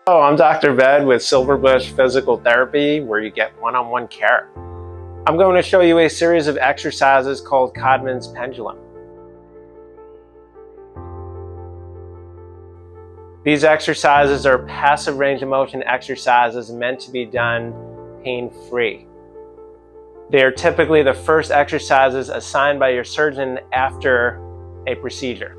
Oh, I'm Dr. Ved with Silverbush Physical Therapy, where you get one-on-one care. I'm going to show you a series of exercises called Codman's Pendulum. These exercises are passive range of motion exercises meant to be done pain-free. They are typically the first exercises assigned by your surgeon after a procedure.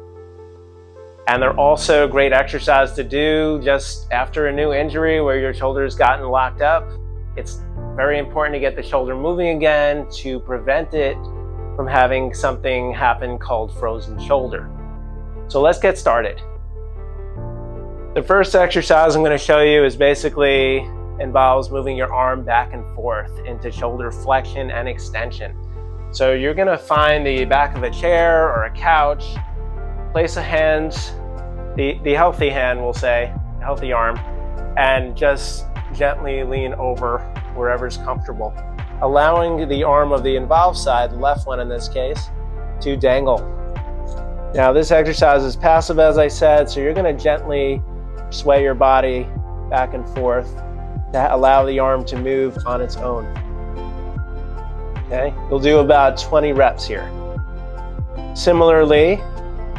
And they're also great exercise to do just after a new injury where your shoulder's gotten locked up. It's very important to get the shoulder moving again to prevent it from having something happen called frozen shoulder. So let's get started. The first exercise I'm going to show you is basically involves moving your arm back and forth into shoulder flexion and extension. So you're going to find the back of a chair or a couch, place a hand, the healthy hand, we'll say, healthy arm, and just gently lean over wherever's comfortable, allowing the arm of the involved side, the left one in this case, to dangle. Now this exercise is passive, as I said, so you're going to gently sway your body back and forth to allow the arm to move on its own. Okay, you'll do about 20 reps here. Similarly,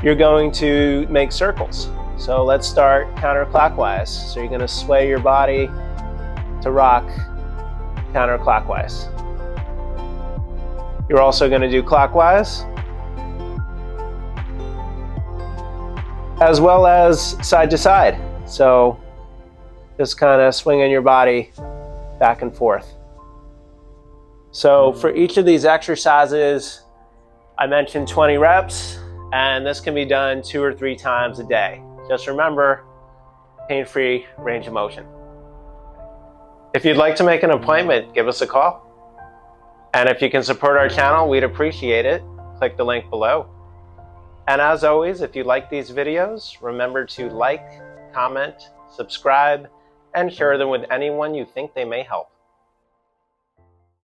you're going to make circles. So let's start counterclockwise. So you're going to sway your body to rock counterclockwise. You're also going to do clockwise, as well as side to side. So just kind of swinging your body back and forth. So for each of these exercises, I mentioned 20 reps, and this can be done 2 or 3 times a day. Just remember, pain-free range of motion. If you'd like to make an appointment, give us a call. And if you can support our channel, we'd appreciate it. Click the link below. And as always, if you like these videos, remember to like, comment, subscribe, and share them with anyone you think they may help.